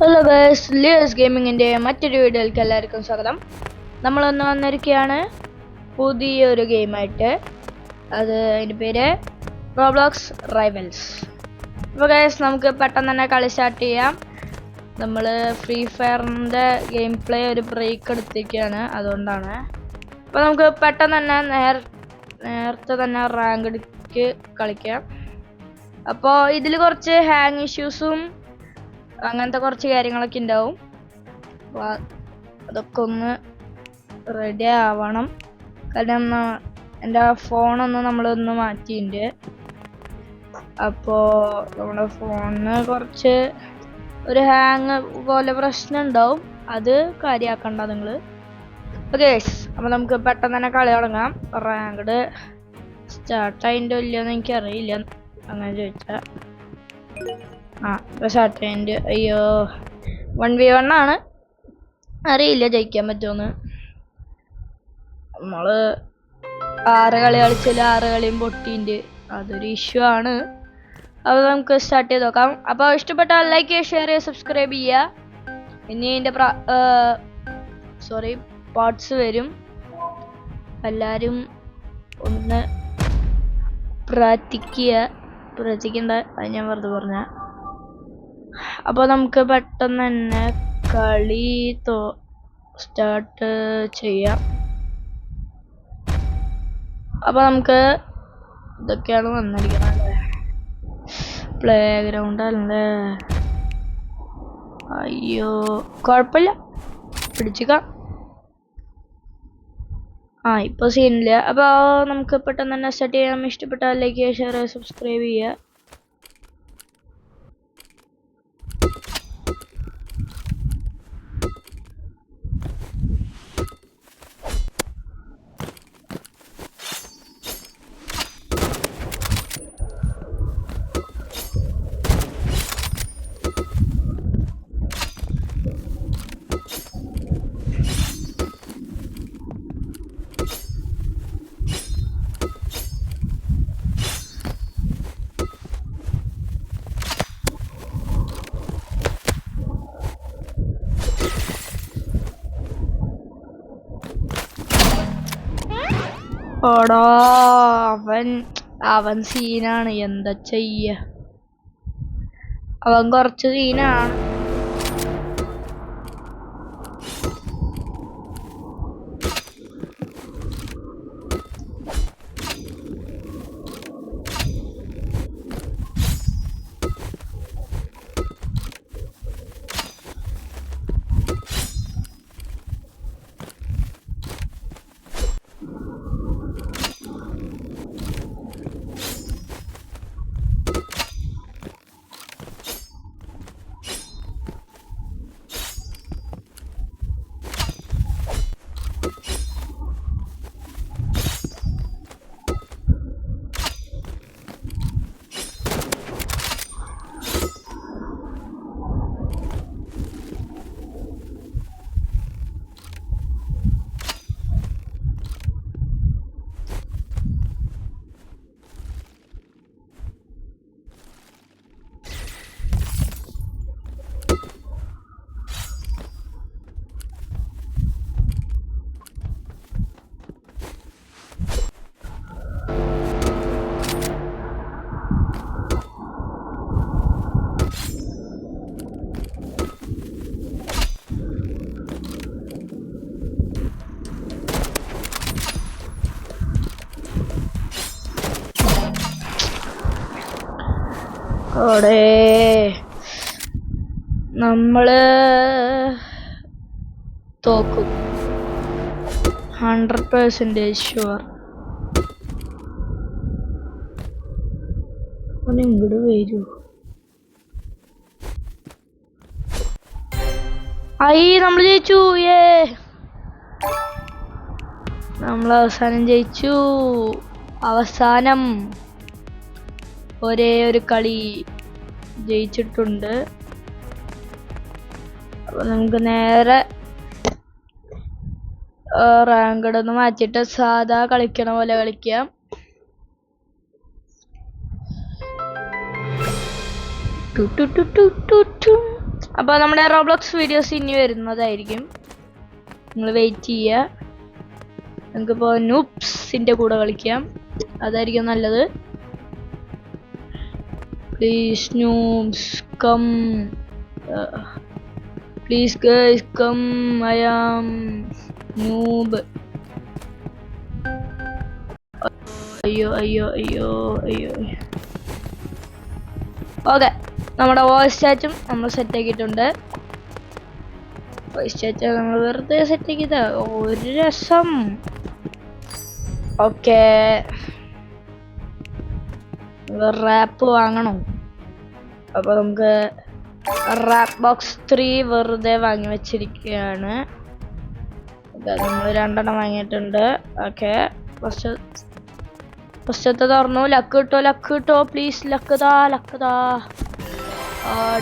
Hello guys, ലിയസ് ഗെയിമിങ്ങിൻ്റെ മറ്റൊരു വീഡിയോയിലേക്ക് എല്ലാവർക്കും സ്വാഗതം. നമ്മളൊന്ന് വന്നിരിക്കുകയാണ് പുതിയൊരു ഗെയിമായിട്ട്. അതിൻ്റെ പേര് റോബ്ലോക്സ് റൈവൽസ്. അപ്പോൾ ഗൈസ്, നമുക്ക് പെട്ടെന്ന് തന്നെ കളി സ്റ്റാർട്ട് ചെയ്യാം. നമ്മൾ ഫ്രീ ഫയറിൻ്റെ ഗെയിം പ്ലേ ഒരു ബ്രേക്ക് എടുത്തിരിക്കുകയാണ്, അതുകൊണ്ടാണ്. അപ്പോൾ നമുക്ക് പെട്ടെന്ന് തന്നെ നേരത്തെ തന്നെ റാങ്ക്ക്ക് കളിക്കാം. അപ്പോൾ ഇതിൽ കുറച്ച് ഹാങ് ഇഷ്യൂസും അങ്ങനത്തെ കുറച്ച് കാര്യങ്ങളൊക്കെ ഉണ്ടാവും. അപ്പോൾ അതൊക്കെ ഒന്ന് റെഡി ആവണം. കാരണം എൻ്റെ ഫോണൊന്ന് നമ്മളൊന്ന് മാറ്റിയിട്ടുണ്ട്. അപ്പോൾ നമ്മുടെ ഫോണിന് കുറച്ച് ഒരു ഹാങ് പോലെ പ്രശ്നം ഉണ്ടാവും. അത് കാര്യമാക്കണ്ട നിങ്ങൾ. ഓക്കെ, അപ്പോൾ നമുക്ക് പെട്ടെന്ന് തന്നെ കളി തുടങ്ങാം. റാങ്ക്ഡ് സ്റ്റാർട്ടായിട്ടോ ഇല്ലയെന്ന് എനിക്കറിയില്ല, അങ്ങനെ ചോദിച്ചാൽ. സ്റ്റാർട്ട്. അയ്യോ, 1v1 ആണ്. അറിയില്ല ജയിക്കാൻ പറ്റുമെന്ന്. നമ്മൾ 6 കളി കളിച്ചാൽ 6 കളിയും പൊട്ടിൻ്റെ, അതൊരു ഇഷ്യൂ ആണ്. അപ്പോൾ നമുക്ക് സ്റ്റാർട്ട് ചെയ്ത് നോക്കാം. അപ്പോൾ ഇഷ്ടപ്പെട്ടാൽ ലൈക്ക് ചെയ്യുക, ഷെയർ ചെയ്യുക, സബ്സ്ക്രൈബ് ചെയ്യുക. ഇനി ഇതിൻ്റെ പാർട്സ് വരും. എല്ലാവരും ഒന്ന് പ്രാർത്ഥിക്കണ്ട, അത് ഞാൻ വെറുതെ പറഞ്ഞ. അപ്പോൾ നമുക്ക് പെട്ടെന്ന് തന്നെ കളി സ്റ്റാർട്ട് ചെയ്യാം. അപ്പോൾ നമുക്ക് ഇതൊക്കെയാണ് വന്നിരിക്കുന്നത്. പ്ലേ ഗ്രൗണ്ട് അല്ലേ? അയ്യോ, കുഴപ്പമില്ല, പിടിച്ചിക്കാം. ഇപ്പോൾ സീനില്ല. അപ്പോൾ നമുക്ക് പെട്ടെന്ന് തന്നെ സ്റ്റാർട്ട് ചെയ്യാം. ഇഷ്ടപ്പെട്ടാൽ ലൈക്ക് ചെയ്യുക, ഷെയർ ചെയ്യുക, സബ്സ്ക്രൈബ് ചെയ്യുക. ഓടാ, അവൻ സീനാണ്, എന്താ ചെയ്യ. അവൻ കുറച്ച് സീനാണ്. ഓടേ, നമ്മള് തോക്കും, 100% ഷുവർ. ഇങ്ങോട്ട് വരൂ. നമ്മൾ ജയിച്ചു. നമ്മൾ അവസാനം ജയിച്ചു. അവസാനം ഒരേ ഒരു കളി ജയിച്ചിട്ടുണ്ട്. അപ്പോൾ നമുക്ക് നേരെ റാങ്ക്ഡ് ഒന്ന് മാറ്റിയിട്ട് സാധാ കളിക്കണ പോലെ കളിക്കാം. അപ്പോൾ നമ്മുടെ റോബ്ലോക്സ് വീഡിയോസ് ഇനി വരുന്നതായിരിക്കും, നിങ്ങൾ വെയിറ്റ് ചെയ്യുക. നമുക്കിപ്പോൾ നൂപ്സിൻ്റെ കൂടെ കളിക്കാം, അതായിരിക്കും നല്ലത്. Please noobs come, please guys come, I am noob. അയ്യോ അയ്യോ അയ്യോ അയ്യോ. ഓക്കെ, നമ്മുടെ വോയിസ് ചാറ്റും നമ്മൾ സെറ്റാക്കിയിട്ടുണ്ട്. വോയിസ് ചാറ്റ് നമ്മൾ വെറുതെ സെറ്റാക്കിയതാ, ഒരു രസം. ഓക്കെ, റാപ്പ് വാങ്ങണോ? അപ്പോൾ നമുക്ക് റാപ്പ് ബോക്സ് 3 വെറുതെ വാങ്ങി വെച്ചിരിക്കുകയാണ്. നമ്മൾ 2 വാങ്ങിയിട്ടുണ്ട്. ഓക്കെ, ഫസ്റ്റത്തെ തുറന്നു. ലക്ക് കിട്ടോ പ്ലീസ്, ലക്കതാ.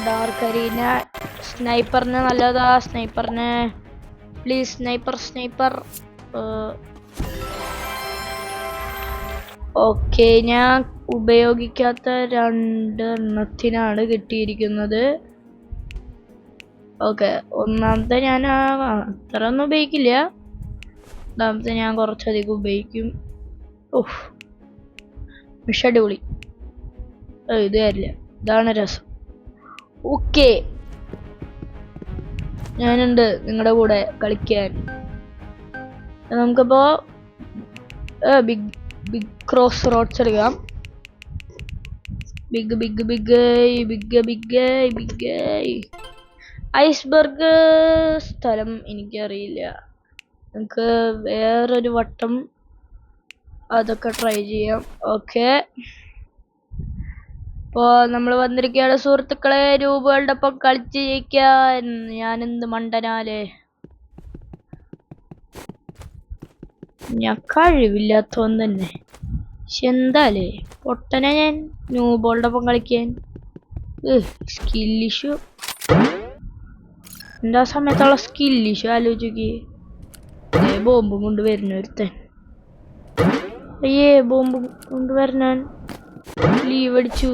ഡാർക്ക് അരീന, സ്നൈപ്പറിന് നല്ലതാ, സ്നൈപ്പറിന് പ്ലീസ്, സ്നൈപ്പർ. ഓക്കെ, ഞാൻ ഉപയോഗിക്കാത്ത 2 എണ്ണത്തിനാണ് കിട്ടിയിരിക്കുന്നത്. ഓക്കെ, ഒന്നാമത്തെ ഞാൻ അത്ര ഒന്നും ഉപയോഗിക്കില്ല, രണ്ടാമത്തെ ഞാൻ കുറച്ചധികം ഉപയോഗിക്കും. ഓഹ്, പക്ഷെ അടിപൊളി. ഇത് കാര്യമില്ല, ഇതാണ് രസം. ഓക്കെ, ഞാനുണ്ട് നിങ്ങളുടെ കൂടെ കളിക്കാൻ. നമുക്കിപ്പോൾ ബിഗ് ക്രോസ് റോഡ്സ് എടുക്കാം. ബിഗ് ഐസ്ബർഗ് സ്ഥലം എനിക്കറിയില്ല, നമുക്ക് വേറൊരു വട്ടം അതൊക്കെ ട്രൈ ചെയ്യാം. ഓക്കെ, ഇപ്പോൾ നമ്മൾ വന്നിരിക്കുകയാണ് സുഹൃത്തുക്കളെ, രൂപകളുടെ ഒപ്പം കളിച്ച് ജയിക്കാൻ. ഞാനെന്ത് മണ്ടനാലേ, ഞാൻ കഴിവില്ലാത്തവൻ തന്നെ. പക്ഷെ എന്താലേ പൊട്ടനെ ഞാൻ, നൂബോളുടെ ഒപ്പം കളിക്കാൻ. സ്കിൽ ഇഷ്യൂ, എൻ്റെ ആ സമയത്തുള്ള സ്കിൽ ഇഷ്യൂ ആലോചിക്കേ. ബോംബും കൊണ്ട് വരുന്ന ഒരുത്തൻ, ബോംബും കൊണ്ട് വരണൻ ലീവ് അടിച്ചു.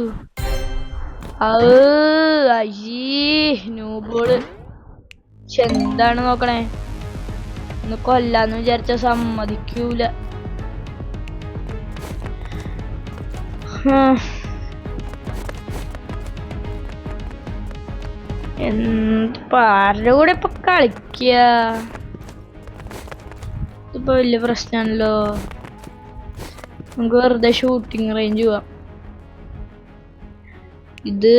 നൂബോള് എന്താണ് നോക്കണേ, ഒന്ന് കൊല്ലാന്ന് വിചാരിച്ച സമ്മതിക്കൂല. ആരുടെ കൂടെ ഇപ്പൊ കളിക്ക, ഇതിപ്പോ വലിയ പ്രശ്നമാണല്ലോ. നമുക്ക് വെറുതെ ഷൂട്ടിങ് റേഞ്ച് പോവാം. ഇത്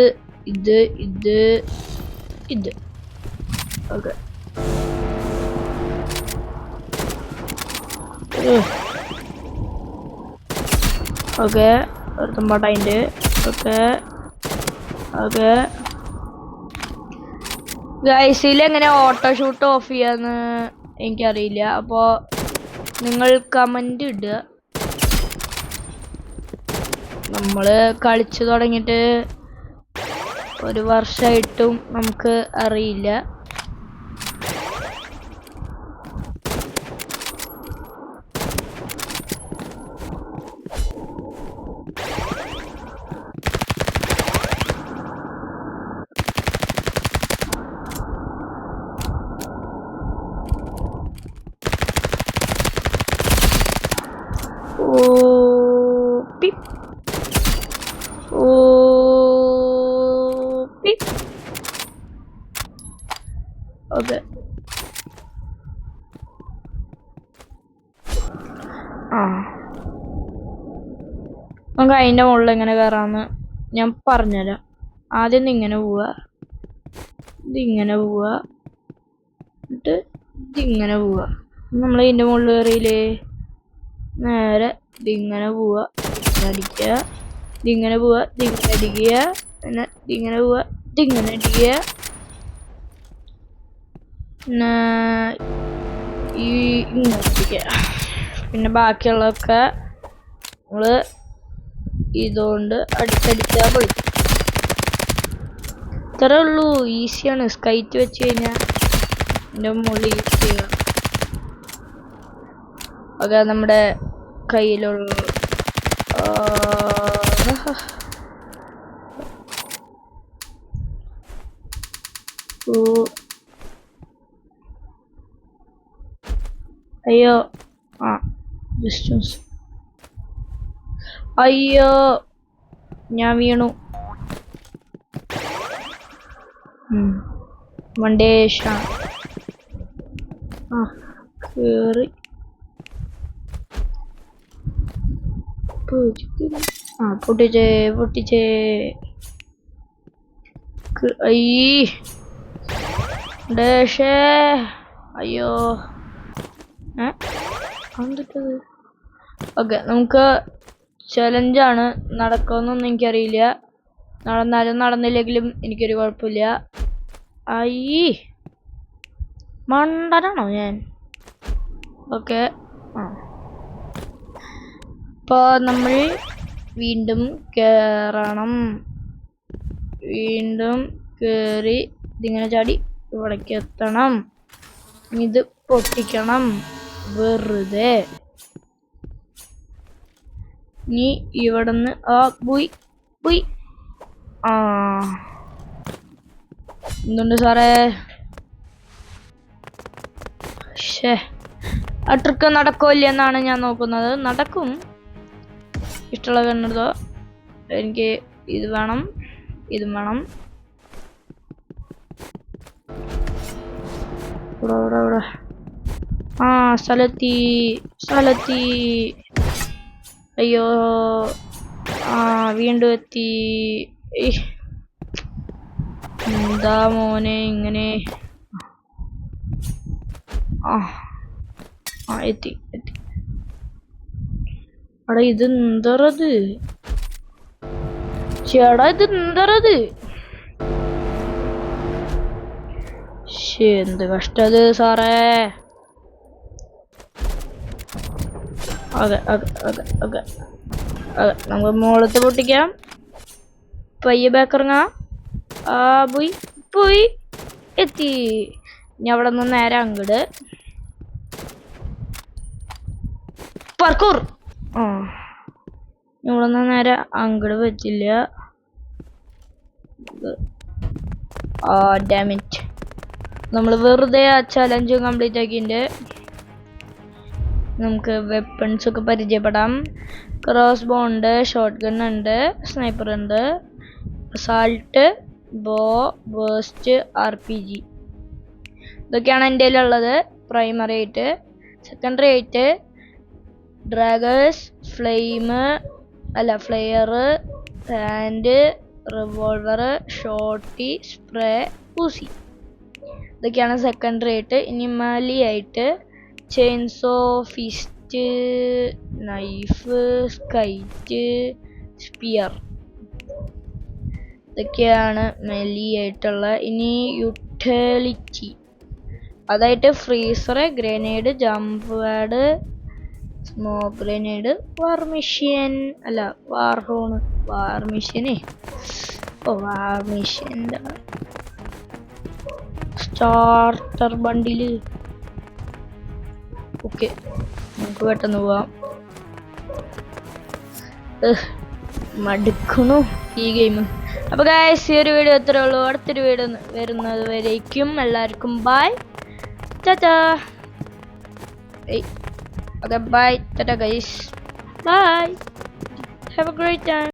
ഓക്കെ, ഓക്കെ ഒരുത്തമ്പാട്ടതിൻ്റെ. ഓക്കെ ഗൈസിൽ എങ്ങനെ ഓട്ടോ ഷൂട്ട് ഓഫ് ചെയ്യാന്ന് എനിക്കറിയില്ല, അപ്പോൾ നിങ്ങൾ കമൻ്റ് ഇടുക. നമ്മൾ കളിച്ചു തുടങ്ങിയിട്ട് 1 വർഷമായിട്ടും നമുക്ക് അറിയില്ല. ഓക്കെ, നമുക്ക് അതിൻ്റെ മുകളിൽ എങ്ങനെ കയറാമെന്ന് ഞാൻ പറഞ്ഞുതരാം. ആദ്യം ഇങ്ങനെ പോവുക, ഇതിങ്ങനെ പോവുക, എന്നിട്ട് ഇതിങ്ങനെ പോവുക. നമ്മൾ ഇതിൻ്റെ മുകളിൽ കയറിയില്ലേ, നേരെ ഇതിങ്ങനെ പോവുക, അടിക്കുക, ഇതിങ്ങനെ പോവുക, ഇതിങ്ങനെ അടിക്കുക, പിന്നെ ഇതിങ്ങനെ പോവുക, ഇതിങ്ങനെ അടിക്കുക, പിന്നെ ഇങ്ങനെ അടിക്കുക. പിന്നെ ബാക്കിയുള്ളതൊക്കെ നമ്മൾ ഇതുകൊണ്ട് അടിച്ചടിച്ചാൽ പൊളിക്കും. ഇത്രേ ഉള്ളൂ, ഈസിയാണ്. സ്കൈറ്റ് വെച്ച് കഴിഞ്ഞാൽ എൻ്റെ മുകളിൽ യൂസ് ചെയ്യുക. അത് നമ്മുടെ കയ്യിലുള്ള അയ്യോ ആ ഡിസ്റ്റൻസ്. അയ്യോ ഞാൻ വീണു. മണ്ടേഷ കേറി പൊട്ടിച്ചേ പൊട്ടിച്ചേ. ഡേഷേ അയ്യോ എന്തിട്ടത്. ഓക്കെ നമുക്ക് ചലഞ്ചാണ്. നടക്കുമെന്നൊന്നും എനിക്കറിയില്ല. നടന്നാലും നടന്നില്ലെങ്കിലും എനിക്കൊരു കുഴപ്പമില്ല. മണ്ടനാണോ ഞാൻ? ഓക്കെ ഇപ്പോൾ നമ്മൾ വീണ്ടും കയറണം. വീണ്ടും കയറി ഇതിങ്ങനെ ചാടി ഇവിടേക്ക് എത്തണം. ഇത് പൊട്ടിക്കണം വെറുതെ. നീ ഇവിടുന്ന് പോയി എന്തുണ്ട് സാറേ? ആ ട്രിക്ക് നടക്കില്ല എന്നാണ് ഞാൻ നോക്കുന്നത്. നടക്കും. ഇഷ്ടമുള്ള കണ്ടെടുത്തോ. എനിക്ക് ഇത് വേണം, ഇതും വേണം. ഇവിടെ സ്ഥലത്തി. അയ്യോ വീണ്ടും എത്തി. എന്താ മോനെ ഇങ്ങനെ? എത്തി. എടാ ഇത് എന്തറത്? ചേടാ ഇത് എന്തറത്? എന്ത് കഷ്ടത് സാറേ. നമുക്ക് മുകളത്ത് പൊട്ടിക്കാം. പയ്യെ ബാക്കിറങ്ങാം. പോയി എത്തി. ഇനി അവിടെ നിന്ന് നേരെ അങ്ങട് പാർക്കൂർ. ഇവിടെ നിന്ന് നേരെ അങ്ങട് പറ്റില്ല. ഡാമിറ്റ്. നമ്മൾ വെറുതെ ആ ചലഞ്ച് കംപ്ലീറ്റ് ആക്കിയിട്ടുണ്ട്. നമുക്ക് വെപ്പൺസ് ഒക്കെ പരിചയപ്പെടാം. ക്രോസ് ബോ ഉണ്ട്, ഷോട്ട് ഗൺ ഉണ്ട്, സ്നൈപ്പർ ഉണ്ട്, അസാൾട്ട്, ബോ, ബേസ്റ്റ്, RPG. ഇതൊക്കെയാണ് എൻ്റെ കയ്യിലുള്ളത്. പ്രൈമറി ആയിട്ട്. സെക്കൻഡറി ആയിട്ട് daggers, flare, hand, revolver, shotty, spray, Uzi. ഇതൊക്കെയാണ് സെക്കൻഡറി ആയിട്ട്. ഇനി മലി ആയിട്ട് chainsaw, fist, knife, scythe, spear. ഇതൊക്കെയാണ് മെലി ആയിട്ടുള്ള. ഇനി യൂട്ടിലിറ്റി അതായിട്ട് freezer, grenade, jump pad, smoke grenade, വാർമിഷ്യൻ്റെ സ്റ്റാർട്ടർ ബണ്ടില്. ഓക്കെ നമുക്ക് പെട്ടെന്ന് പോവാം. മടുക്കുന്നു ഈ ഗെയിം. അപ്പോൾ ഗൈസ് ഈ ഒരു വീഡിയോ എത്രയേ ഉള്ളൂ. അടുത്തൊരു വീഡിയോ വരുന്നത് വരേക്കും എല്ലാവർക്കും bye tata. Okay, bye. Tata guys. Bye. Have a great time.